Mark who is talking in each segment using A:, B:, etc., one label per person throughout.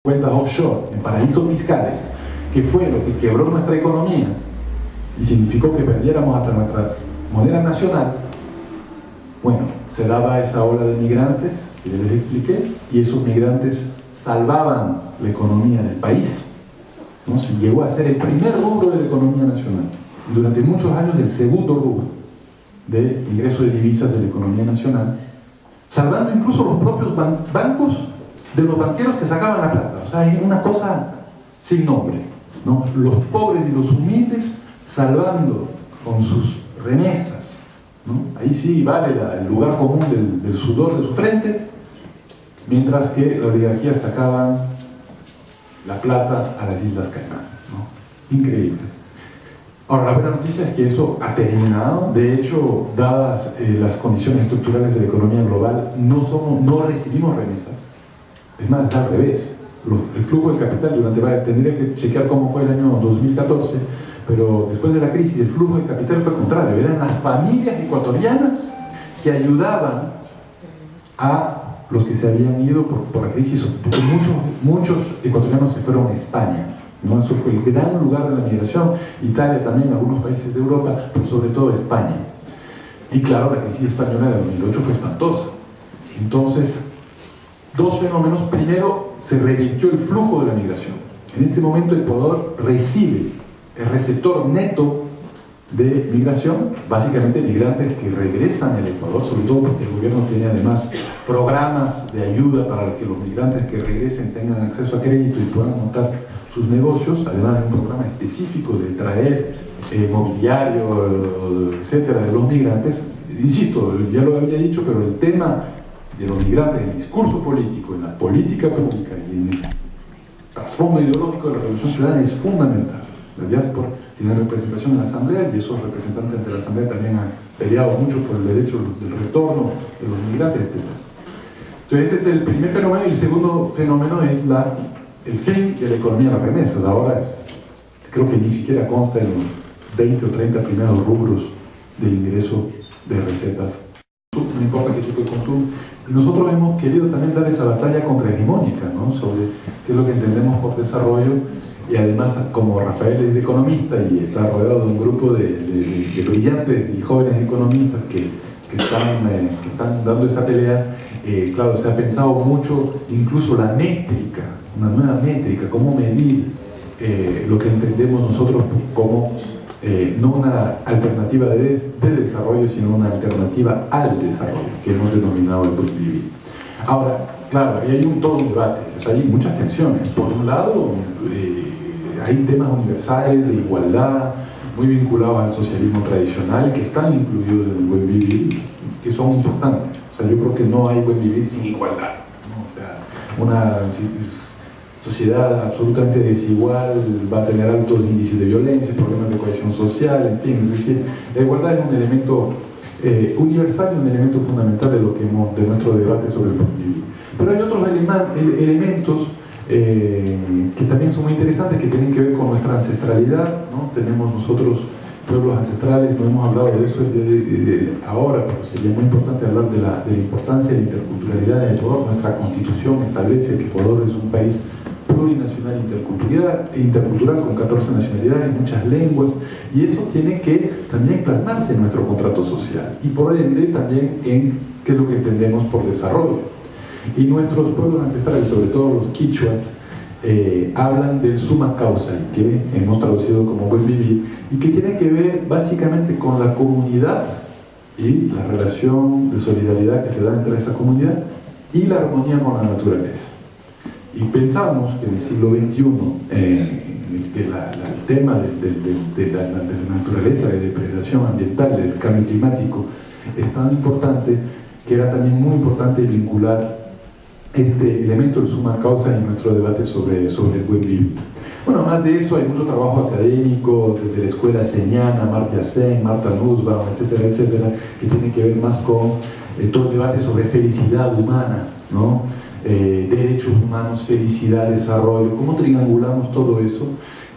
A: cuentas offshore, en paraísos fiscales, que fue lo que quebró nuestra economía y significó que perdiéramos hasta nuestra moneda nacional, bueno, se daba esa ola de migrantes, que ya les expliqué, y esos migrantes salvaban la economía del país, ¿no? Se llegó a ser el primer rubro de la economía nacional, y durante muchos años el segundo rubro de ingreso de divisas de la economía nacional, salvando incluso los propios bancos de los banqueros que sacaban la plata. O sea, es una cosa sin nombre, ¿no? Los pobres y los humildes salvando con sus remesas, ¿no? Ahí sí vale el lugar común del sudor de su frente, mientras que la oligarquía sacaban la plata a las Islas Caimán, ¿no? Increíble. Ahora, la buena noticia es que eso ha terminado. De hecho, dadas las condiciones estructurales de la economía global, no recibimos remesas. Es más, es al revés. El flujo de capital tendría que chequear cómo fue el año 2014, pero después de la crisis el flujo de capital fue contrario. Eran las familias ecuatorianas que ayudaban a los que se habían ido por la crisis, porque muchos ecuatorianos se fueron a España, ¿no? Eso fue el gran lugar de la migración. Italia también, algunos países de Europa, pero sobre todo España. Y claro, la crisis española de 2008 fue espantosa. Entonces, dos fenómenos. Primero, se revirtió el flujo de la migración. En este momento Ecuador recibe el receptor neto de migración, básicamente migrantes que regresan al Ecuador, sobre todo porque el gobierno tiene además programas de ayuda para que los migrantes que regresen tengan acceso a crédito y puedan montar sus negocios, además de un programa específico de traer mobiliario, etcétera, de los migrantes. Insisto, ya lo había dicho, pero el tema de los migrantes en el discurso político, en la política pública y en el trasfondo ideológico de la Revolución Ciudadana es fundamental. La diáspora tiene representación en la Asamblea y esos representantes de la Asamblea también han peleado mucho por el derecho del retorno de los migrantes, etc. Entonces ese es el primer fenómeno. Y el segundo fenómeno es el fin de la economía de las remesas. Ahora creo que ni siquiera consta en los 20 o 30 primeros rubros de ingreso de recetas. No importa qué tipo de consumo. Y nosotros hemos querido también dar esa batalla contrahegemónica, ¿no? Sobre qué es lo que entendemos por desarrollo. Y además, como Rafael es economista y está rodeado de un grupo de brillantes y jóvenes economistas que están dando esta pelea, claro, se ha pensado mucho, incluso la métrica, una nueva métrica, cómo medir lo que entendemos nosotros como no una alternativa de desarrollo, sino una alternativa al desarrollo, que hemos denominado el buen vivir. Ahora, claro, ahí hay todo un debate, o sea, hay muchas tensiones. Por un lado, hay temas universales de igualdad, muy vinculados al socialismo tradicional, que están incluidos en el buen vivir, que son importantes. O sea, yo creo que no hay buen vivir sin igualdad, ¿no? O sea, una sociedad absolutamente desigual va a tener altos índices de violencia, problemas de cohesión social, en fin. Es decir, la igualdad es un elemento universal y un elemento fundamental de nuestro debate sobre el buen vivir. Pero hay otros elementos que también son muy interesantes, que tienen que ver con nuestra ancestralidad, ¿no? Tenemos nosotros pueblos ancestrales, no hemos hablado de eso ahora, pero sería muy importante hablar de la importancia de la interculturalidad en Ecuador. Nuestra constitución establece que Ecuador es un país plurinacional intercultural con 14 nacionalidades, muchas lenguas, y eso tiene que también plasmarse en nuestro contrato social y por ende también en qué es lo que entendemos por desarrollo. Y nuestros pueblos ancestrales, sobre todo los quichuas, hablan del summa causa, que hemos traducido como buen vivir, y que tiene que ver básicamente con la comunidad y la relación de solidaridad que se da entre esa comunidad y la armonía con la naturaleza. Y pensamos que en el siglo XXI, que el tema de la naturaleza, de depredación ambiental, del cambio climático, es tan importante que era también muy importante vincular este elemento del summa causa en nuestro debate sobre el buen vivir. Bueno, además de eso hay mucho trabajo académico desde la escuela señana, Amartya Sen, Marta Nussbaum, etcétera, etcétera, que tiene que ver más con todo el debate sobre felicidad humana, ¿no? Derechos humanos, felicidad, desarrollo, cómo triangulamos todo eso.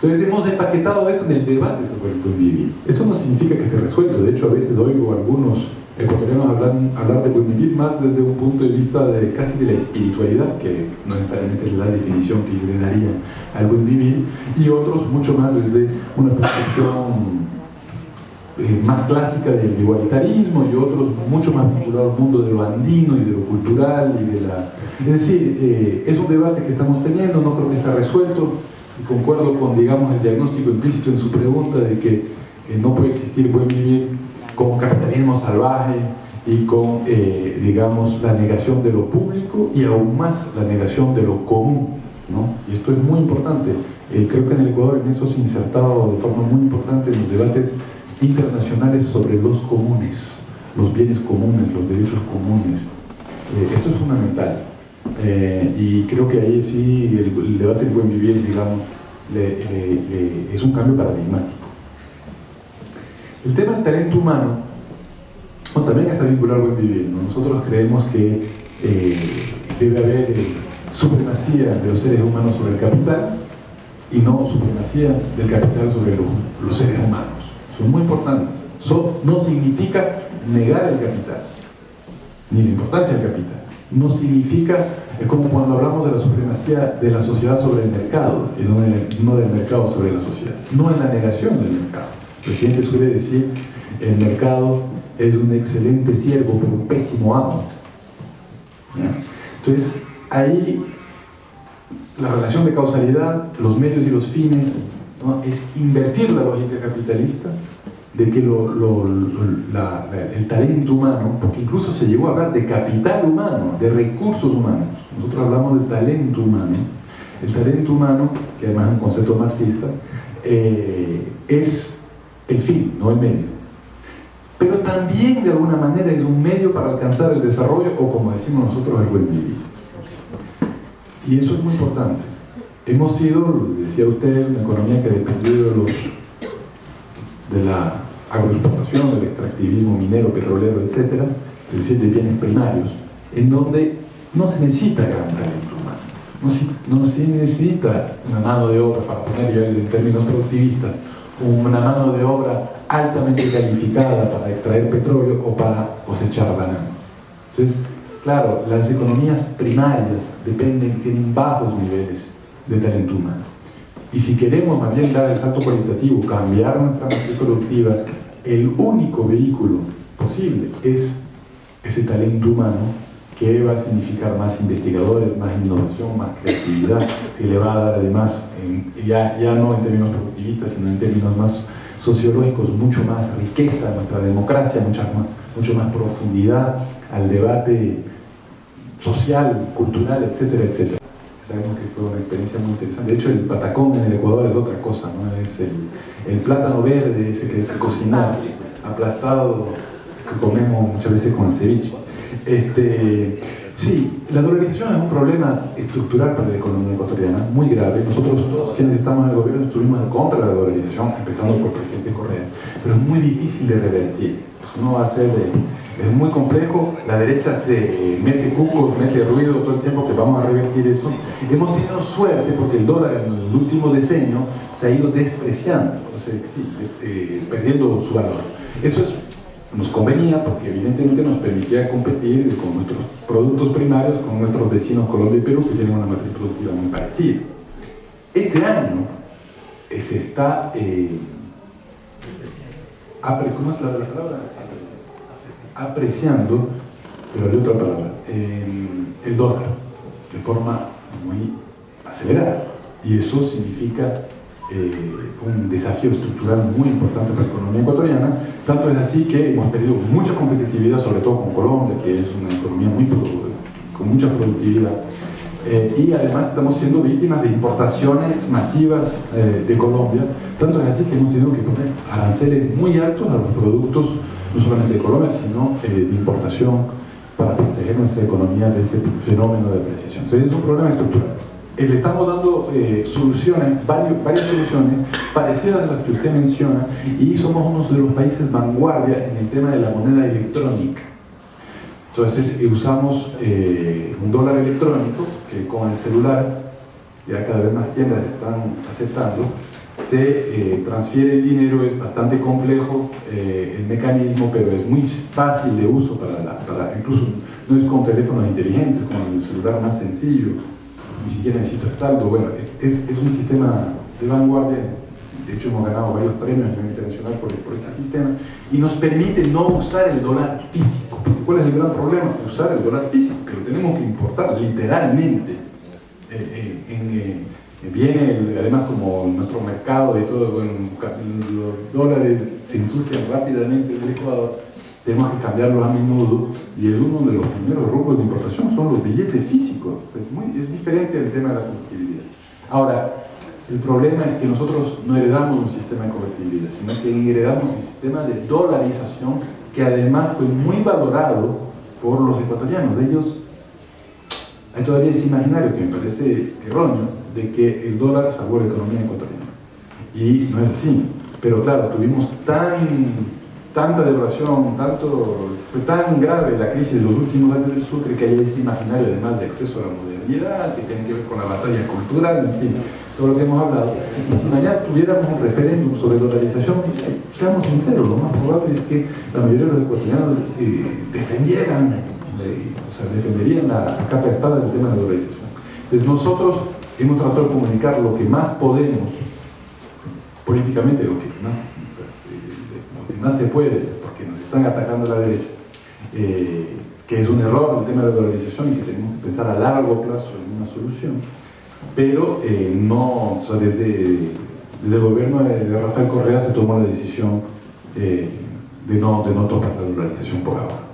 A: Entonces hemos empaquetado eso en el debate sobre el buen vivir. Eso no significa que esté resuelto. De hecho, a veces oigo a algunos ecuatorianos hablar de buen vivir más desde un punto de vista de casi de la espiritualidad, que no necesariamente es la definición que yo le daría al buen vivir, y otros mucho más desde una percepción más clásica del igualitarismo, y otros mucho más vinculados al mundo de lo andino y de lo cultural y de la... Es decir, es un debate que estamos teniendo, no creo que está resuelto, y concuerdo con, digamos, el diagnóstico implícito en su pregunta de que no puede existir buen vivir con capitalismo salvaje y con, digamos, la negación de lo público y aún más la negación de lo común, ¿no? Y esto es muy importante. Creo que en el Ecuador en eso se ha insertado de forma muy importante en los debates internacionales sobre los comunes, los bienes comunes, los derechos comunes. Esto es fundamental. Y creo que ahí sí el debate del buen vivir, digamos, es un cambio paradigmático. El tema del talento humano, bueno, también está vinculado al buen vivir, ¿no? Nosotros creemos que debe haber supremacía de los seres humanos sobre el capital y no supremacía del capital sobre los seres humanos. Eso es muy importante. Eso no significa negar el capital, ni la importancia del capital. No significa, es como cuando hablamos de la supremacía de la sociedad sobre el mercado, y no del mercado sobre la sociedad. No es la negación del mercado. El presidente suele decir, el mercado es un excelente siervo, pero un pésimo amo. ¿Ya? Entonces, ahí la relación de causalidad, los medios y los fines, ¿no? Es invertir la lógica capitalista de que el talento humano, porque incluso se llegó a hablar de capital humano, de recursos humanos. Nosotros hablamos del talento humano. El talento humano, que además es un concepto marxista, es el fin, no el medio. Pero también de alguna manera es un medio para alcanzar el desarrollo, o como decimos nosotros, el buen vivir. Y eso es muy importante. Hemos sido, decía usted, una economía que dependió de la agroexportación, del extractivismo minero, petrolero, etc., es decir, de bienes primarios, en donde no se necesita gran talento humano, no se necesita una mano de obra, para ponerlo en términos productivistas, una mano de obra altamente calificada para extraer petróleo o para cosechar banano. Entonces, claro, las economías primarias tienen bajos niveles de talento humano. Y si queremos más bien dar el salto cualitativo, cambiar nuestra matriz productiva, el único vehículo posible es ese talento humano, que va a significar más investigadores, más innovación, más creatividad, que le va a dar además, ya no en términos productivistas, sino en términos más sociológicos, mucho más riqueza a nuestra democracia, mucho más profundidad al debate social, cultural, etcétera, etcétera. Sabemos que fue una experiencia muy interesante. De hecho, el patacón en el Ecuador es otra cosa, ¿no? Es el plátano verde, ese que hay que cocinar, aplastado, que comemos muchas veces con el ceviche. Sí, la dolarización es un problema estructural para la economía ecuatoriana, muy grave. Nosotros, todos quienes estamos en el gobierno, estuvimos en contra de la dolarización, empezando por el presidente Correa, pero es muy difícil de revertir. Eso no va a ser es muy complejo. La derecha se mete cucos, mete ruido todo el tiempo que vamos a revertir eso. Hemos tenido suerte porque el dólar en el último decenio se ha ido despreciando, o sea, sí, perdiendo su valor. Eso nos convenía porque evidentemente nos permitía competir con nuestros productos primarios con nuestros vecinos Colombia y Perú, que tienen una matriz productiva muy parecida. Este año se está ¿cómo es la palabra? Apreciando, pero hay otra palabra, el dólar de forma muy acelerada, y eso significa un desafío estructural muy importante para la economía ecuatoriana. Tanto es así que hemos perdido mucha competitividad, sobre todo con Colombia, que es una economía con mucha productividad, y además estamos siendo víctimas de importaciones masivas de Colombia. Tanto es así que hemos tenido que poner aranceles muy altos a los productos, no solamente de Colombia, sino de importación, para proteger nuestra economía de este fenómeno de apreciación. O sea, es un problema estructural. Le estamos dando soluciones, varias soluciones parecidas a las que usted menciona, y somos uno de los países vanguardia en el tema de la moneda electrónica. Entonces usamos un dólar electrónico que con el celular, ya cada vez más tiendas están aceptando, se transfiere el dinero, es bastante complejo el mecanismo, pero es muy fácil de uso incluso no es con teléfonos inteligentes, con el celular más sencillo, ni siquiera necesita saldo. Bueno, es un sistema de vanguardia. De hecho, hemos ganado varios premios a nivel internacional por este sistema, y nos permite no usar el dólar físico. ¿Cuál es el gran problema? Usar el dólar físico, que lo tenemos que importar literalmente. Viene, además, como nuestro mercado y todo, bueno, los dólares se ensucian rápidamente en el Ecuador, tenemos que cambiarlos a menudo, y es uno de los primeros rubros de importación, son los billetes físicos. Es diferente el tema de la convertibilidad. Ahora, el problema es que nosotros no heredamos un sistema de convertibilidad, sino que heredamos un sistema de dolarización que además fue muy valorado por los ecuatorianos. Hay todavía ese imaginario que me parece erróneo de que el dólar salvó la economía ecuatoriana. Y no es así. Pero claro, tuvimos tanta devaluación, fue tan grave la crisis de los últimos años del Sucre, que hay ese imaginario además de acceso a la modernidad, que tiene que ver con la batalla cultural, en fin, todo lo que hemos hablado. Y si mañana tuviéramos un referéndum sobre dolarización, seamos sinceros, lo más probable es que la mayoría de los ecuatorianos defenderían la capa de espada del tema de la dolarización. Entonces nosotros hemos tratado de comunicar lo que más podemos, políticamente, lo que más se puede, porque nos están atacando a la derecha, que es un error el tema de la dolarización y que tenemos que pensar a largo plazo en una solución, pero desde el gobierno de Rafael Correa se tomó la decisión de no tocar la dolarización por ahora.